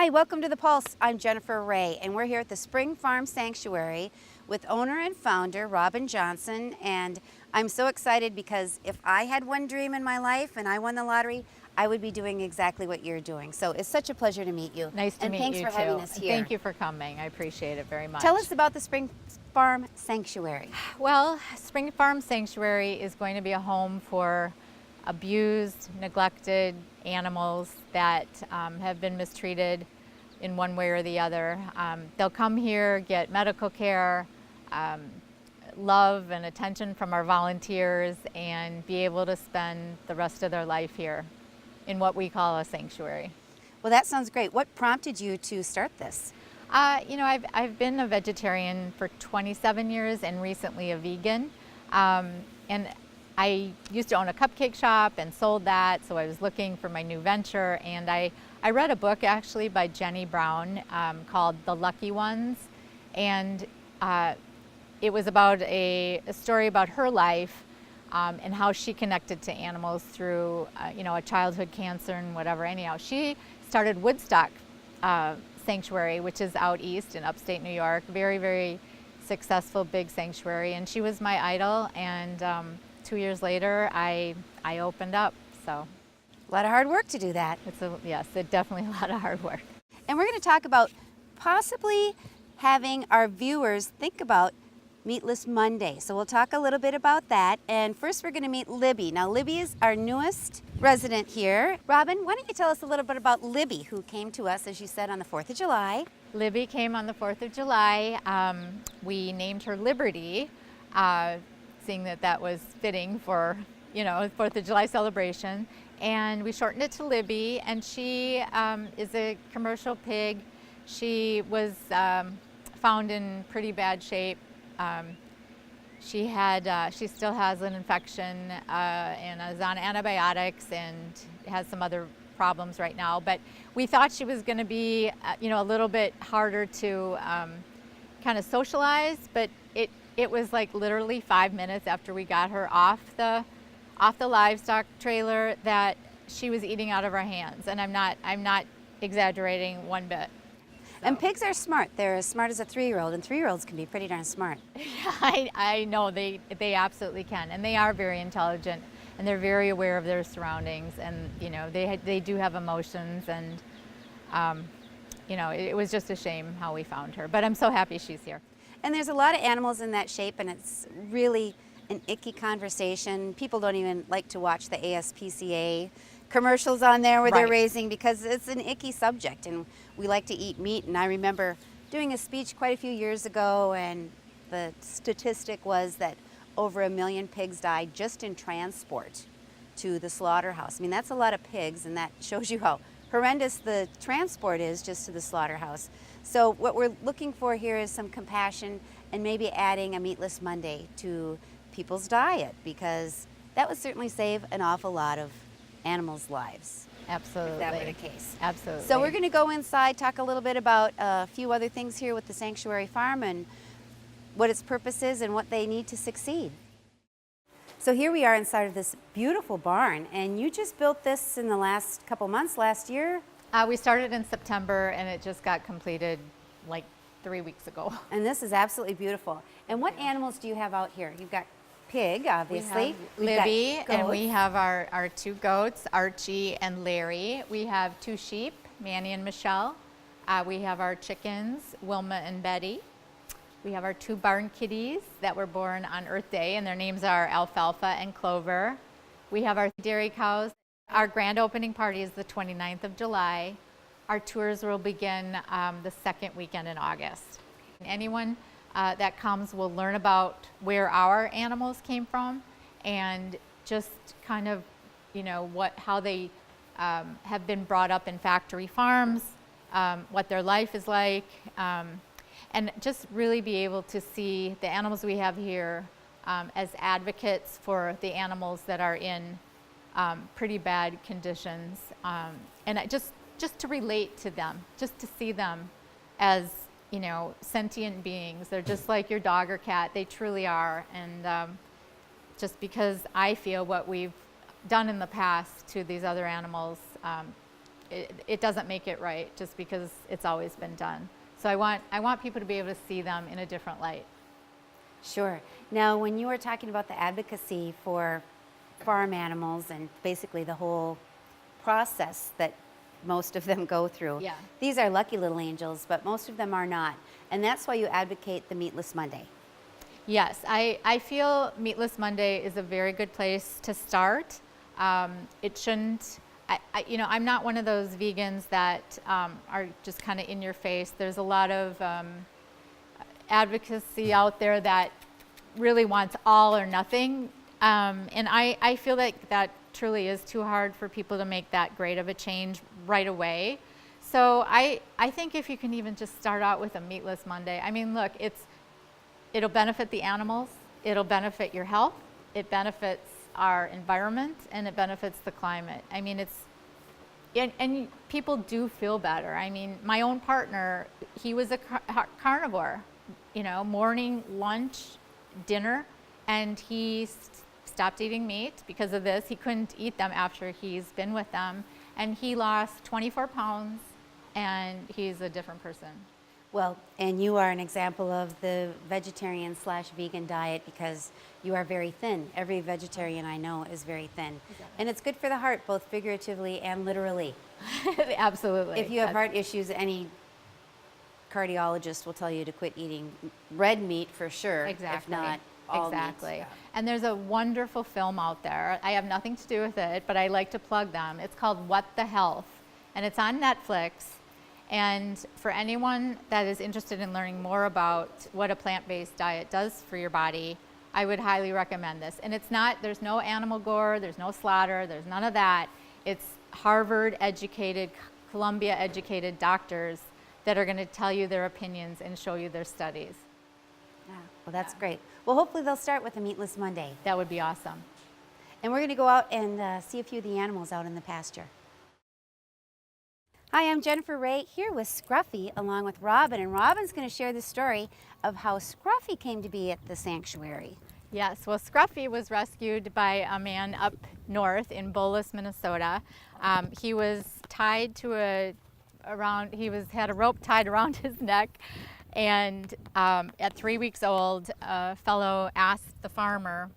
Hi, welcome to The Pulse. I'm Jennifer Ray, and we're here at the Spring Farm Sanctuary with owner and founder Robin Johnson. And I'm so excited because if I had one dream in my life and I won the lottery, I would be doing exactly what you're doing. So it's such a pleasure to meet you. Nice to and meet thanks you for too. having us here. Thank you for coming. I appreciate it very much. Tell us about the Spring Farm Sanctuary. Well, Spring Farm Sanctuary is going to be a home for abused, neglected animals that have been mistreated in one way or the other. They'll come here, get medical care, love and attention from our volunteers, and be able to spend the rest of their life here in what we call a sanctuary. Well, that sounds great. What prompted you to start this? You know, I've been a vegetarian for 27 years and recently a vegan. And I used to own a cupcake shop and sold that, so I was looking for my new venture. And I read a book actually by Jenny Brown called The Lucky Ones. And it was about a story about her life and how she connected to animals through, you know, a childhood cancer and whatever. Anyhow, she started Woodstock Sanctuary, which is out east in upstate New York. Very, very successful, big sanctuary. And she was my idol. And 2 years later, I opened up. So A lot of hard work to do that. yes, it's definitely a lot of hard work. And we're going to talk about possibly having our viewers think about Meatless Monday. So we'll talk a little bit about that. And first we're going to meet Libby. Now Libby is our newest resident here. Robin, why don't you tell us a little bit about Libby, who came to us, as you said, on the 4th of July. Libby came on the 4th of July. We named her Liberty, seeing that was fitting for, you know, 4th of July celebration. And we shortened it to Libby, and she is a commercial pig. She was found in pretty bad shape. She still has an infection and is on antibiotics and has some other problems right now. But we thought she was going to be, you know, a little bit harder to kind of socialize. But it was like literally 5 minutes after we got her off the livestock trailer that she was eating out of our hands, and I'm not exaggerating one bit. And pigs are smart. They're as smart as a 3-year-old, and 3-year-olds can be pretty darn smart. I know they absolutely can, and they are very intelligent, and they're very aware of their surroundings, and you know they do have emotions, and you know it was just a shame how we found her, but I'm so happy she's here. And there's a lot of animals in that shape, and it's really an icky conversation. People don't even like to watch the ASPCA commercials on there where they're raising, because it's an icky subject, and we like to eat meat. And I remember doing a speech quite a few years ago, and the statistic was that over 1 million pigs died just in transport to the slaughterhouse. I mean, that's a lot of pigs, and that shows you how horrendous the transport is just to the slaughterhouse. So what we're looking for here is some compassion, and maybe adding a Meatless Monday to people's diet, because that would certainly save an awful lot of animals' lives. Absolutely. If that were the case. Absolutely. So we're going to go inside, talk a little bit about a few other things here with the Sanctuary Farm and what its purpose is and what they need to succeed. So here we are inside of this beautiful barn, and you just built this in the last couple months, last year? We started in September, and it just got completed like 3 weeks ago. And this is absolutely beautiful. And what animals do you have out here? You've got pig, obviously. We have Libby, and we have our 2 goats, Archie and Larry. We have 2 sheep, Manny and Michelle. We have our chickens, Wilma and Betty. We have our 2 barn kitties that were born on Earth Day, and their names are Alfalfa and Clover. We have our dairy cows. Our grand opening party is the 29th of July. Our tours will begin the 2nd weekend in August. Anyone that comes will learn about where our animals came from, and just kind of, you know, how they have been brought up in factory farms, what their life is like, and just really be able to see the animals we have here as advocates for the animals that are in pretty bad conditions, and just to relate to them, just to see them as, you know, sentient beings. They're just like your dog or cat. They truly are. And just because I feel what we've done in the past to these other animals, it doesn't make it right just because it's always been done. So I want people to be able to see them in a different light. Sure. Now, when you were talking about the advocacy for farm animals and basically the whole process that most of them go through, Yeah. these are lucky little angels, but most of them are not. And that's why you advocate the Meatless Monday. Yes, I feel Meatless Monday is a very good place to start. It shouldn't, I'm not one of those vegans that are just kind of in your face. There's a lot of advocacy out there that really wants all or nothing. And I feel like that truly is too hard for people to make that great of a change right away. So I think if you can even just start out with a Meatless Monday, I mean, look, it'll benefit the animals, it'll benefit your health, it benefits our environment, and it benefits the climate. I mean, and people do feel better. I mean, my own partner, he was a carnivore, morning, lunch, dinner, and he stopped eating meat because of this. He couldn't eat them after he's been with them, and he lost 24 pounds, and he's a different person. Well, and you are an example of the vegetarian/vegan diet because you are very thin. Every vegetarian I know is very thin. Exactly. And it's good for the heart, both figuratively and literally. Absolutely. If you have heart issues, any cardiologist will tell you to quit eating red meat for sure. Exactly. If not all exactly. meats. Yeah. And there's a wonderful film out there. I have nothing to do with it, but I like to plug them. It's called What the Health, and it's on Netflix. And for anyone that is interested in learning more about what a plant-based diet does for your body, I would highly recommend this. And there's no animal gore, there's no slaughter, there's none of that. It's Harvard-educated, Columbia-educated doctors that are going to tell you their opinions and show you their studies. Yeah. Well, that's great. Well, hopefully they'll start with a Meatless Monday. That would be awesome. And we're going to go out and see a few of the animals out in the pasture. Hi, I'm Jennifer Ray here with Scruffy along with Robin, and Robin's going to share the story of how Scruffy came to be at the sanctuary. Yes, well, Scruffy was rescued by a man up north in Bolus, Minnesota. He was tied to had a rope tied around his neck, and at 3 weeks old, a fellow asked the farmer,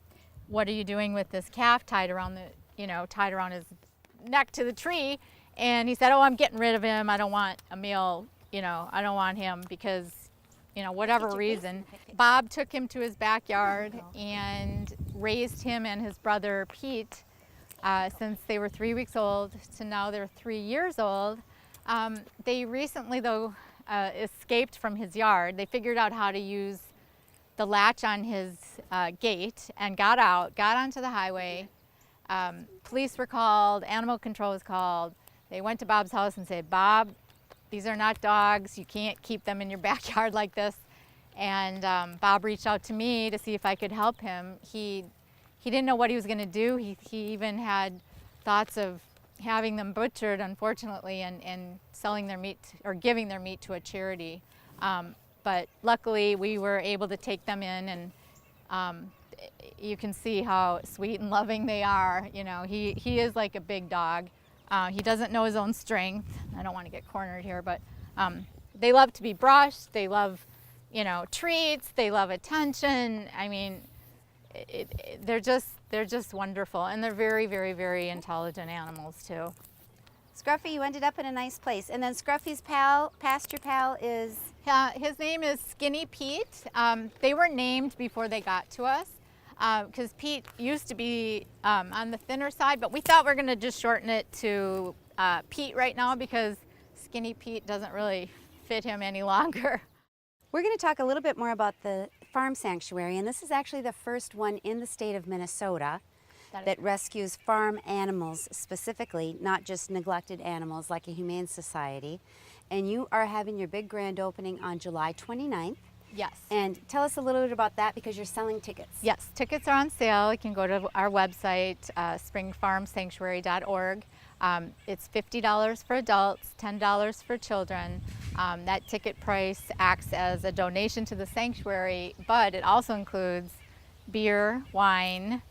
"What are you doing with this calf tied around his neck to the tree?" And he said, "Oh, I'm getting rid of him. I don't want a male, I don't want him because, whatever reason." Bob took him to his backyard and raised him and his brother Pete since they were 3 weeks old to now they're 3 years old. They recently, though, escaped from his yard. They figured out how to use the latch on his gate and got onto the highway. Police were called, animal control was called. They went to Bob's house and said, "Bob, these are not dogs. You can't keep them in your backyard like this." And Bob reached out to me to see if I could help him. He didn't know what he was going to do. He even had thoughts of having them butchered, unfortunately, and selling their meat or giving their meat to a charity. But luckily, we were able to take them in, and you can see how sweet and loving they are. He is like a big dog. He doesn't know his own strength. I don't want to get cornered here, but they love to be brushed. They love, treats. They love attention. I mean, they're just wonderful, and they're very, very, very intelligent animals too. Scruffy, you ended up in a nice place. And then Scruffy's pasture pal is? His name is Skinny Pete. They were named before they got to us because Pete used to be on the thinner side, but we thought we were going to just shorten it to Pete right now because Skinny Pete doesn't really fit him any longer. We're going to talk a little bit more about the farm sanctuary, and this is actually the first one in the state of Minnesota that rescues farm animals specifically, not just neglected animals like a humane society. And you are having your big grand opening on July 29th. Yes. And tell us a little bit about that because you're selling tickets. Yes, tickets are on sale. You can go to our website, springfarmsanctuary.org. It's $50 for adults, $10 for children. That ticket price acts as a donation to the sanctuary, but it also includes beer, wine,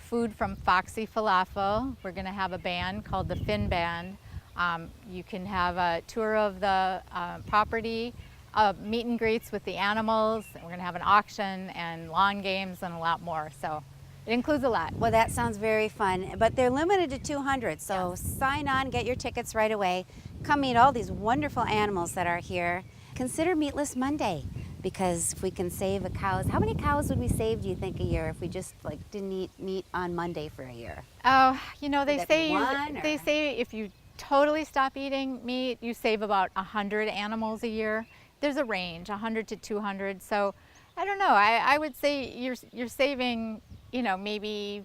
food from Foxy Falafel. We're going to have a band called the Fin Band. You can have a tour of the property, meet and greets with the animals. We're going to have an auction and lawn games and a lot more. So it includes a lot. Well, that sounds very fun, but they're limited to 200, so Yes. sign on, get your tickets right away. Come meet all these wonderful animals that are here. Consider Meatless Monday, because if we can save a cows, how many cows would we save, do you think, a year if we just like didn't eat meat on Monday for a year? Oh, you know, they that be say one, they or- say if you totally stop eating meat, you save about 100 animals a year. There's a range, 100 to 200. So I don't know. I would say you're saving, you know, maybe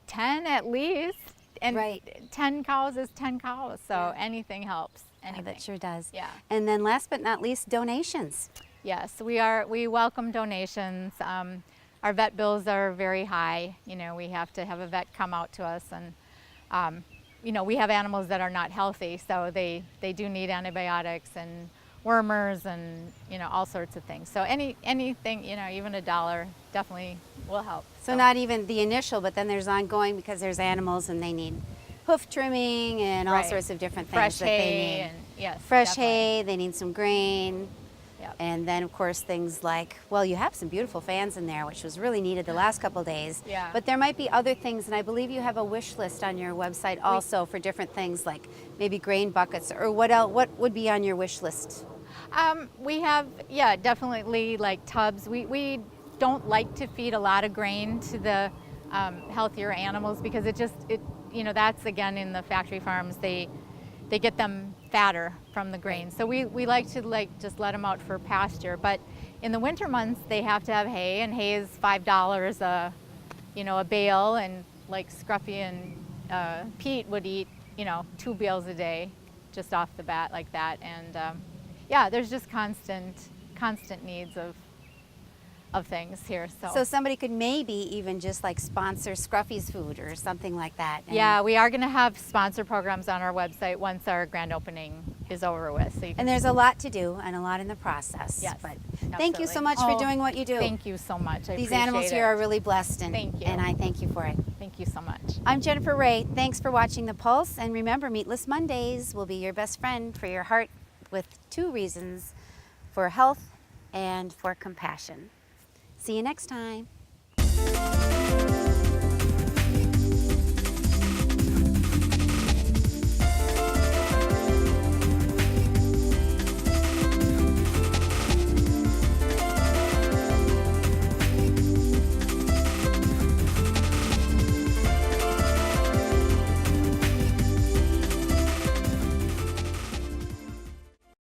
10 at least. And Right. 10 cows is 10 cows. So Yeah. anything helps. Yeah, Anything. that sure does. Yeah. And then last but not least, donations. Yes, we welcome donations. Our vet bills are very high. You know, we have to have a vet come out to us, and you know, we have animals that are not healthy, so they do need antibiotics and wormers and, you know, all sorts of things. So anything, you know, even $1 definitely will help. So not even the initial, but then there's ongoing, because there's animals and they need hoof trimming and all Right. sorts of different things fresh that they hay need. and yes, Fresh definitely. hay, they need some grain. Yep. And then, of course, things like, well, you have some beautiful fans in there, which was really needed the last couple days. Yeah. But there might be other things, and I believe you have a wish list on your website also for different things, like maybe grain buckets, or what else? What would be on your wish list? We have, yeah, definitely like tubs. We don't like to feed a lot of grain to the healthier animals, because it you know, that's again in the factory farms, they get them fatter from the grain. So we like to just let them out for pasture. But in the winter months, they have to have hay, and hay is $5 a bale, and like Scruffy and Pete would eat, you know, 2 bales a day just off the bat like that. And yeah, there's just constant needs of things here. So somebody could maybe even just like sponsor Scruffy's food or something like that. And, yeah, we are going to have sponsor programs on our website once our grand opening is over with. So you can and there's a lot to do and a lot in the process. Yes, But thank you so absolutely. much for doing what you do. Thank you so much. I These animals appreciate here it. are really blessed, and, Thank you. and I thank you for it. Thank you so much. I'm Jennifer Ray. Thanks for watching The Pulse. And remember, Meatless Mondays will be your best friend for your heart, with 2 reasons: for health and for compassion. See you next time.